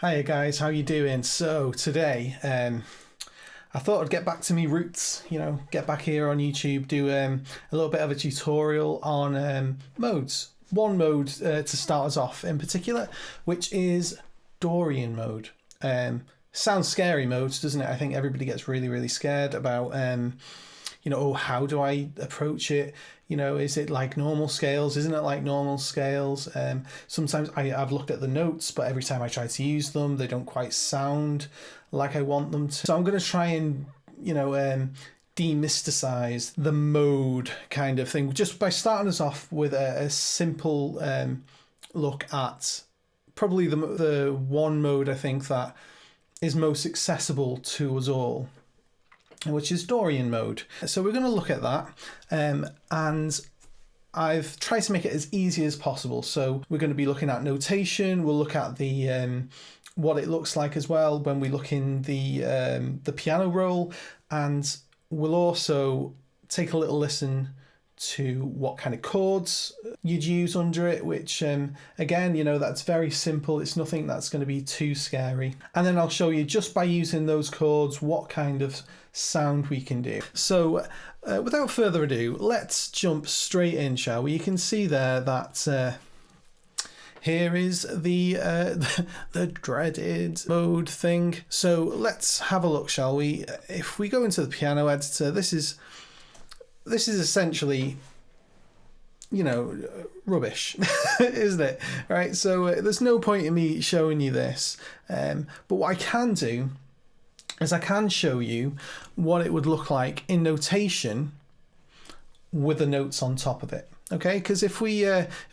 Hiya guys, how you doing? So today, I thought I'd get back to me roots, get back here on YouTube, do a little bit of a tutorial on modes. One mode to start us off in particular, which is Dorian Mode. Sounds scary modes, doesn't it? I think everybody gets really, really scared about, oh, how do I approach it? Is it like normal scales? Isn't it like normal scales? Sometimes I've looked at the notes, but every time I try to use them, they don't quite sound like I want them to. So I'm going to try and, demysticize the mode kind of thing, just by starting us off with a simple look at probably the one mode I think that is most accessible to us all, which is Dorian Mode. So we're going to look at that, and I've tried to make it as easy as possible. So we're going to be looking at notation. We'll look at the what it looks like as well when we look in the piano roll, and we'll also take a little listen to what kind of chords you'd use under it, which again, that's very simple. It's nothing that's going to be too scary. And then I'll show you, just by using those chords, what kind of sound we can do. So without further ado, let's jump straight in, shall we? You can see there that here is the dreaded mode thing. So let's have a look, shall we? If we go into the piano editor, this is essentially, rubbish, isn't it? Right, so there's no point in me showing you this. But what I can do is I can show you what it would look like in notation with the notes on top of it. Okay, because if we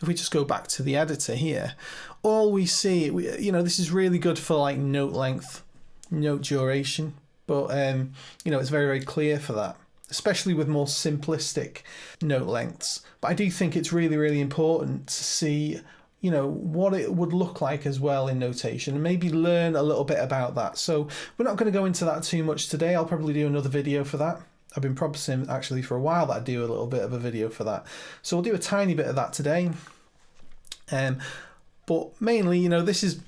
just go back to the editor here, all we see, this is really good for like note length, note duration, but it's very, very clear for that, especially with more simplistic note lengths. But I do think it's really, really important to see, what it would look like as well in notation, and maybe learn a little bit about that. So we're not going to go into that too much today. I'll probably do another video for that. I've been promising actually for a while that I'd do a little bit of a video for that. So we'll do a tiny bit of that today. But mainly, this is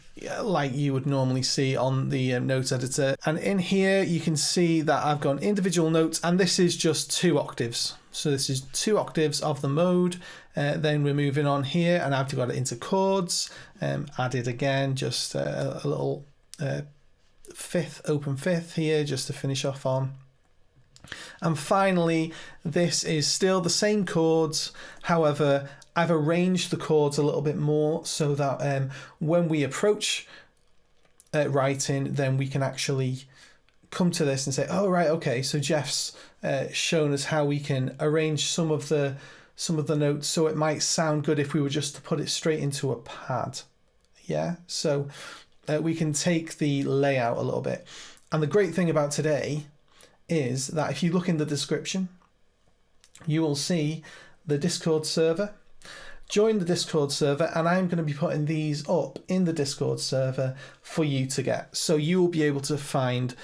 like you would normally see on the notes editor. And in here, you can see that I've got individual notes, and this is just 2 octaves. So this is 2 octaves of the mode. Then we're moving on here, and I've got it into chords. Added again, just a little open fifth here, just to finish off on. And finally, this is still the same chords. However, I've arranged the chords a little bit more so that when we approach writing, then we can actually come to this and say, oh, right, okay, so Jeff's shown us how we can arrange some of the notes so it might sound good if we were just to put it straight into a pad. Yeah, so we can take the layout a little bit. And the great thing about today is that if you look in the description, you will see the Discord server. Join the Discord server, and I'm going to be putting these up in the Discord server for you to get. So you will be able to find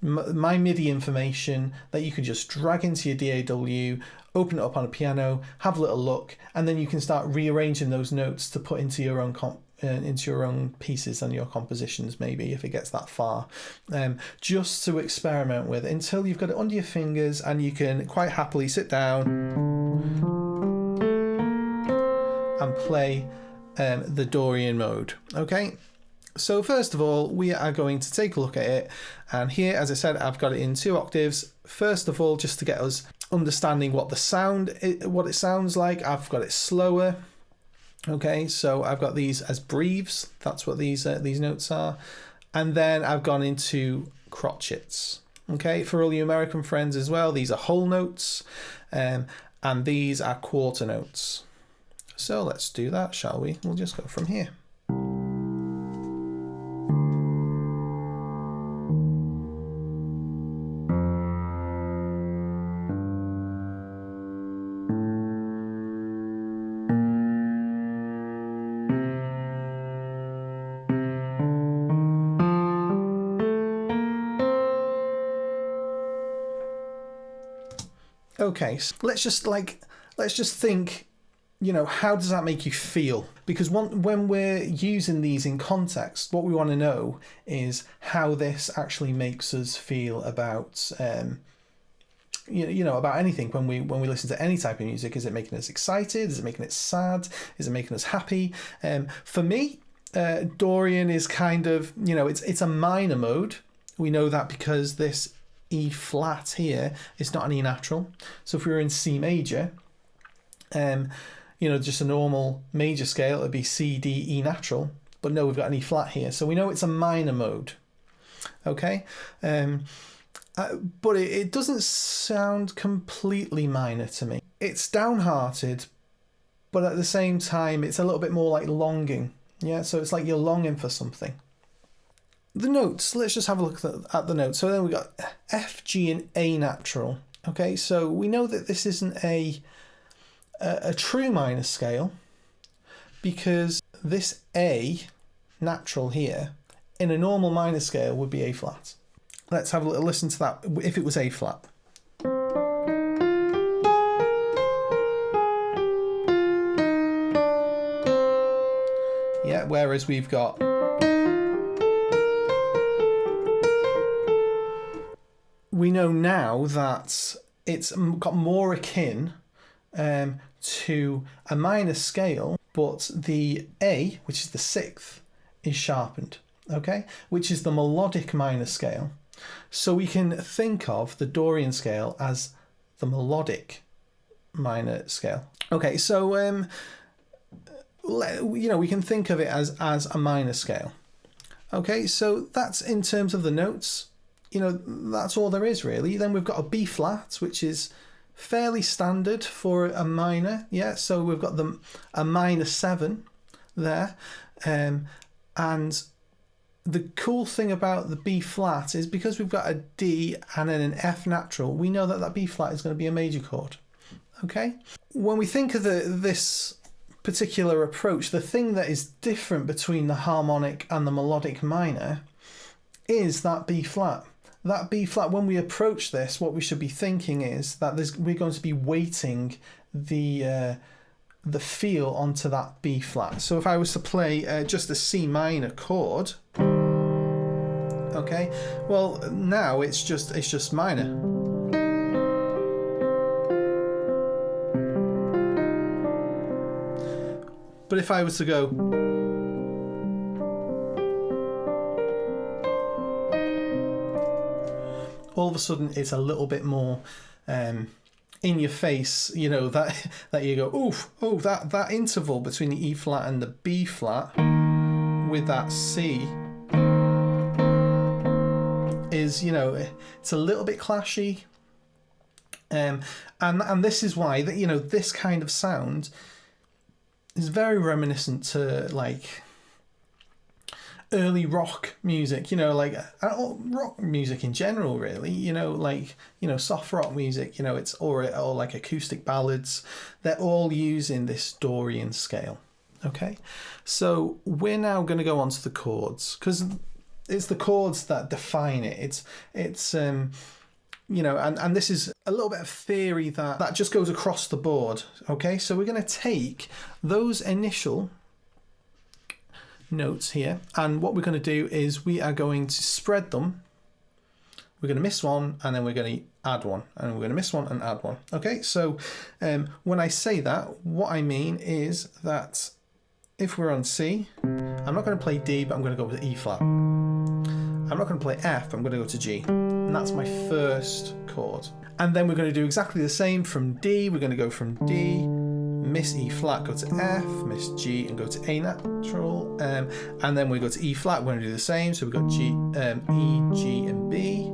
my MIDI information that you can just drag into your DAW, open it up on a piano, have a little look, and then you can start rearranging those notes to put into your own pieces and your compositions, maybe, if it gets that far, just to experiment with until you've got it under your fingers and you can quite happily sit down and play the Dorian Mode. Okay, so first of all, we are going to take a look at it, and here, as I said, I've got it in 2 octaves. First of all, just to get us understanding what it sounds like, I've got it slower. Okay, so I've got these as breathes. That's what these notes are. And then I've gone into crotchets. Okay, for all you American friends as well, these are whole notes, and these are quarter notes. So let's do that, shall we? We'll just go from here. Okay, so let's just think you know, how does that make you feel? Because when we're using these in context, what we want to know is how this actually makes us feel about, you know, about anything. When we listen to any type of music, is it making us excited? Is it making it sad? Is it making us happy? For me, Dorian is kind of, you know, it's a minor mode. We know that because this E flat here is not an E natural. So if we were in C major, you know, just a normal major scale, it would be C, D, E natural. But no, we've got an E flat here. So we know it's a minor mode. Okay? But it doesn't sound completely minor to me. It's downhearted, but at the same time, it's a little bit more like longing. Yeah, so it's like you're longing for something. The notes, let's just have a look at the notes. So then we've got F, G, and A natural. Okay, so we know that this isn't a true minor scale because this A natural here in a normal minor scale would be A flat. Let's have a little listen to that if it was A flat. Yeah, whereas we've got we know now that it's got more akin to a minor scale, but the A, which is the sixth, is sharpened, okay, which is the melodic minor scale. So we can think of the Dorian scale as the melodic minor scale. Okay, so you know, we can think of it as a minor scale. Okay, so that's in terms of the notes. You know, that's all there is really. Then we've got a B flat, which is fairly standard for a minor. Yeah, so we've got a minor 7 there. And the cool thing about the B flat is because we've got a D and then an F natural, we know that that B flat is going to be a major chord. Okay? When we think of this particular approach, the thing that is different between the harmonic and the melodic minor is that B flat. That B flat, when we approach this, what we should be thinking is that we're going to be weighting the feel onto that B flat. So if I was to play just a C minor chord, okay, well now it's just minor. But if I was to go, all of a sudden it's a little bit more in your face, you know, that you go, oof, oh, that interval between the E flat and the B flat with that C is, you know, it's a little bit clashy. And this is why that, you know, this kind of sound is very reminiscent to like early rock music, you know, like rock music in general, really, you know, like, you know, soft rock music, you know, it's or like acoustic ballads. They're all using this Dorian scale. Okay, so we're now going to go on to the chords because it's the chords that define it. It's you know, and this is a little bit of theory that just goes across the board. Okay, so we're going to take those initial notes here, and what we're going to do is we are going to spread them. We're going to miss one, and then we're going to add one, and we're going to miss one and add one. Okay, so when I say that, what I mean is that if we're on C, I'm not going to play D, but I'm going to go with E flat. I'm not going to play F, I'm going to go to G. And that's my first chord. And then we're going to do exactly the same from D. We're going to go from D, miss E flat, go to F, miss G, and go to A natural. And then we go to E flat, we're going to do the same. So we've got G, E, G, and B.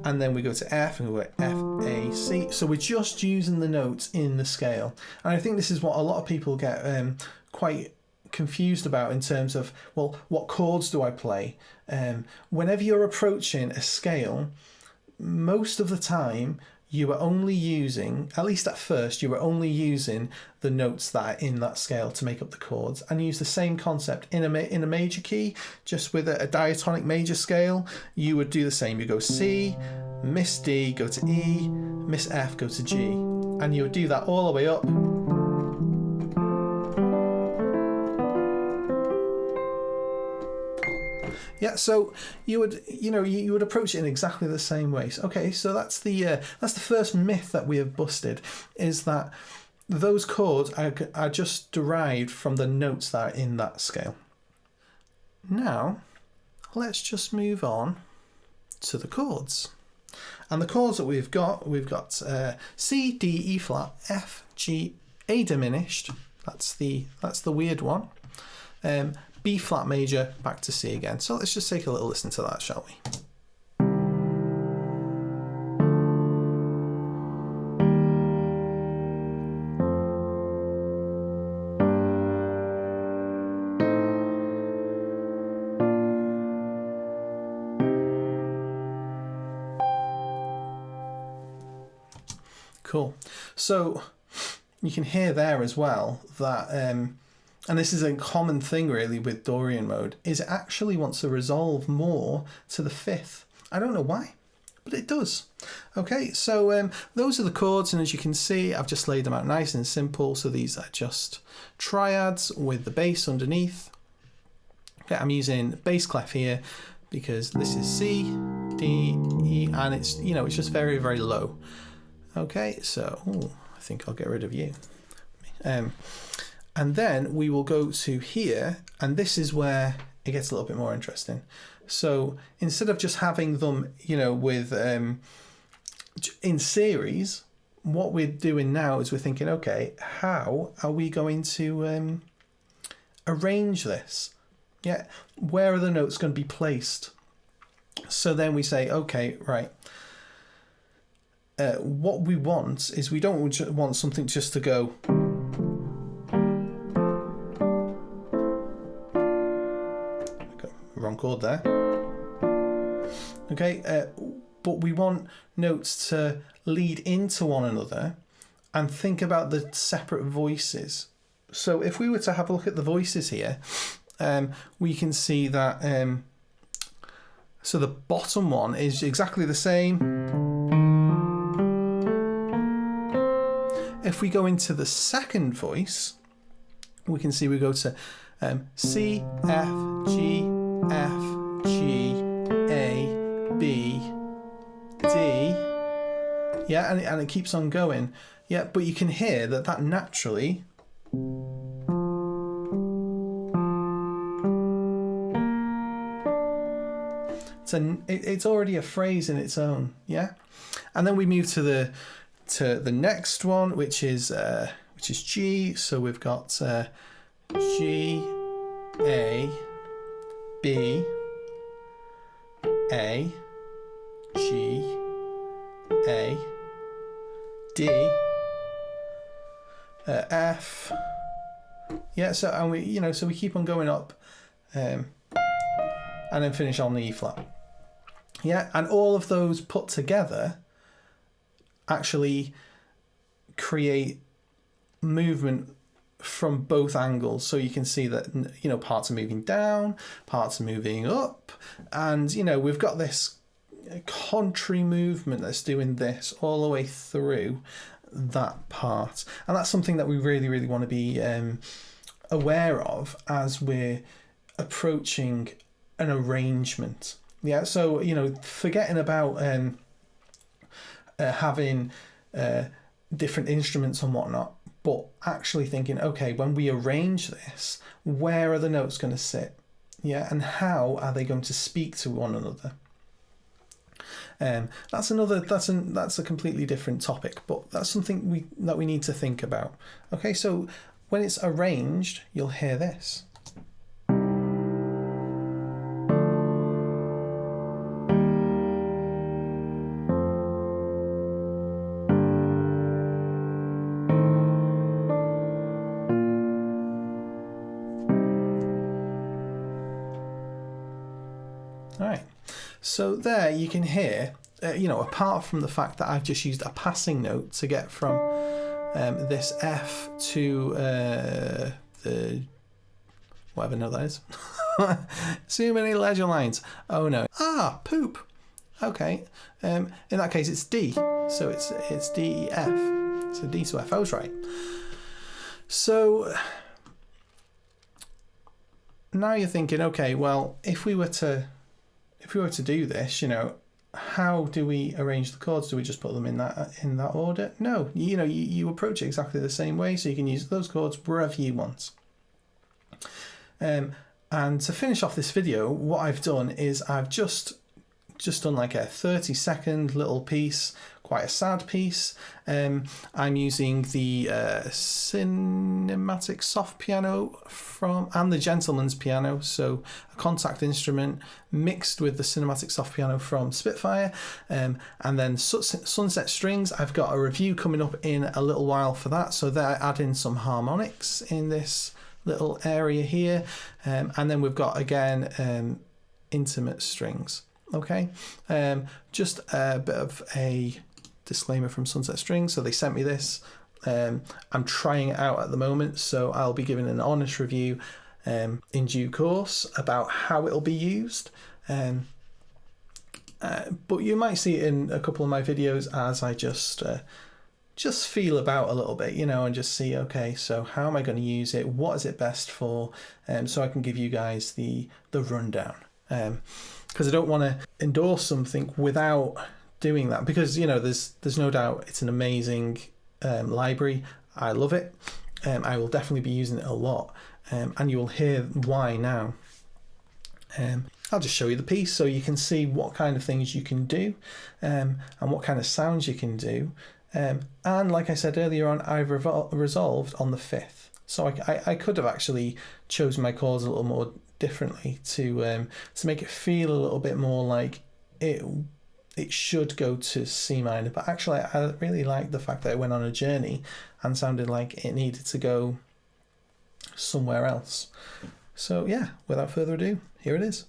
And then we go to F, and we go F, A, C. So we're just using the notes in the scale. And I think this is what a lot of people get quite confused about in terms of, well, what chords do I play? Whenever you're approaching a scale, most of the time you are only using, at least at first, you are only using the notes that are in that scale to make up the chords, and use the same concept in a major key, just with a diatonic major scale. You would do the same. You go C, miss D, go to E, miss F, go to G, and you would do that all the way up. Yeah, so you would approach it in exactly the same way. Okay, so that's the first myth that we have busted, is that those chords are just derived from the notes that are in that scale. Now, let's just move on to the chords. And the chords that we've got C, D, E flat, F, G, A diminished. That's the weird one. B flat major, back to C again. So let's just take a little listen to that, shall we? Cool. So you can hear there as well that, and this is a common thing really with Dorian mode, is it actually wants to resolve more to the fifth. I don't know why, but it does. Okay, so those are the chords, and as you can see, I've just laid them out nice and simple. So these are just triads with the bass underneath. Okay, I'm using bass clef here because this is C, D, E, and it's just very, very low. Okay, so I think I'll get rid of you. And then we will go to here, and this is where it gets a little bit more interesting. So instead of just having them, with in series, what we're doing now is we're thinking, okay, how are we going to arrange this? Yeah, where are the notes going to be placed? So then we say, okay, right. What we want is we don't want something just to go. Wrong chord there. Okay, but we want notes to lead into one another and think about the separate voices. So if we were to have a look at the voices here, we can see that so the bottom one is exactly the same. If we go into the second voice, we can see we go to C, F, G, F, G, A, B, D. Yeah, and it keeps on going. Yeah, but you can hear that naturally it's already a phrase in its own. Yeah, and then we move to the next one, which is G. So we've got G, A, B, A, G, A, D, F. Yeah, so and we keep on going up, and then finish on the E flat. Yeah, and all of those put together actually create movement from both angles. So you can see that parts are moving down, parts are moving up, and we've got this contrary movement that's doing this all the way through that part. And that's something that we really, really want to be aware of as we're approaching an arrangement. Yeah, so forgetting about having different instruments and whatnot, but actually thinking, okay, when we arrange this, where are the notes going to sit? Yeah, and how are they going to speak to one another? That's a completely different topic, but that's something that we need to think about. Okay, so when it's arranged, you'll hear this. So there you can hear, apart from the fact that I've just used a passing note to get from this F to the whatever note that is. Too many ledger lines. Oh no. Poop. Okay. In that case, it's D. So it's D, E, F. So D to F. I was right. So now you're thinking, okay, well, if we were to do this, you know, how do we arrange the chords? Do we just put them in that order? No, you know, you approach it exactly the same way, so you can use those chords wherever you want. And to finish off this video, what I've done is I've just done like a 30-second little piece, quite a sad piece. I'm using the cinematic soft piano and the gentleman's piano, so a contact instrument mixed with the cinematic soft piano from Spitfire, and then Sunset Strings. I've got a review coming up in a little while for that, so they're adding some harmonics in this little area here, and then we've got again intimate strings. Okay, just a bit of a disclaimer from Sunset Strings. So they sent me this. I'm trying it out at the moment, so I'll be giving an honest review in due course about how it'll be used. But you might see it in a couple of my videos as I just feel about a little bit, you know, and just see, okay, so how am I going to use it? What is it best for? So I can give you guys the rundown. Because I don't want to endorse something without doing that, because, you know, there's no doubt it's an amazing library. I love it. I will definitely be using it a lot, and you will hear why now. I'll just show you the piece so you can see what kind of things you can do, and what kind of sounds you can do. And like I said earlier on, I've resolved on the 5th, so I could have actually chosen my chords a little more differently to make it feel a little bit more like it should go to C minor, but actually I really like the fact that it went on a journey and sounded like it needed to go somewhere else. So yeah, without further ado, here it is.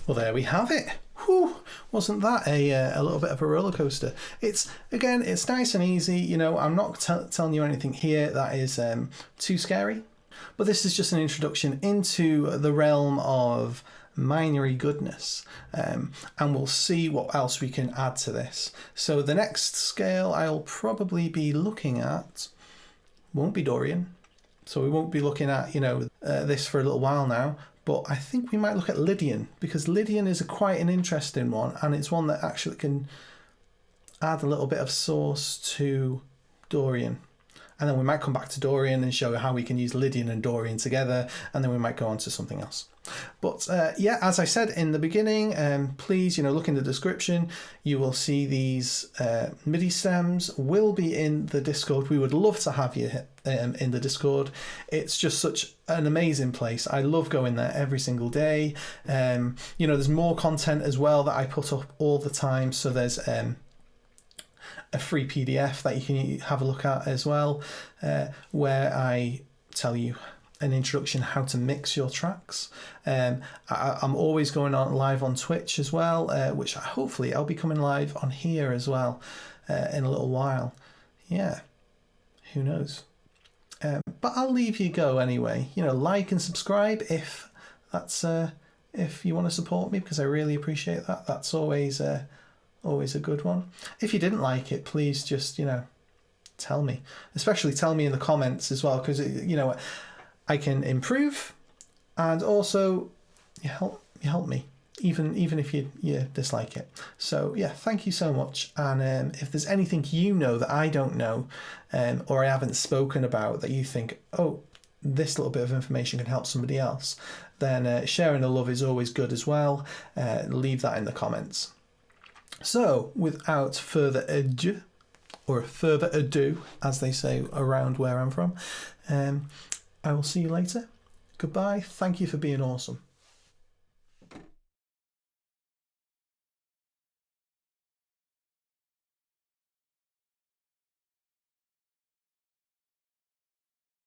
Well, there we have it. Whew, wasn't that a little bit of a roller coaster? It's nice and easy. You know, I'm not telling you anything here that is too scary, but this is just an introduction into the realm of minory goodness, and we'll see what else we can add to this. So the next scale I'll probably be looking at won't be Dorian, so we won't be looking at, you know, this for a little while now. But I think we might look at Lydian, because Lydian is quite an interesting one, and it's one that actually can add a little bit of source to Dorian. And then we might come back to Dorian and show how we can use Lydian and Dorian together, and then we might go on to something else. But yeah, as I said in the beginning, please, you know, look in the description. You will see these MIDI stems will be in the Discord. We would love to have you in the Discord. It's just such an amazing place. I love going there every single day. You know, there's more content as well that I put up all the time. So there's a free PDF that you can have a look at as well, where I tell you an introduction how to mix your tracks. I'm always going on live on Twitch as well, which hopefully I'll be coming live on here as well in a little while. Yeah, who knows? But I'll leave you go anyway. You know, like and subscribe if that's if you want to support me, because I really appreciate that. That's always a good one. If you didn't like it, please just, you know, tell me. Especially tell me in the comments as well, because, you know, I can improve, and also you help me, even if you dislike it. So yeah, thank you so much. And if there's anything you know that I don't know, or I haven't spoken about, that you think, oh, this little bit of information can help somebody else, then sharing the love is always good as well. Leave that in the comments. So without further ado, or further ado, as they say around where I'm from, I will see you later. Goodbye. Thank you for being awesome.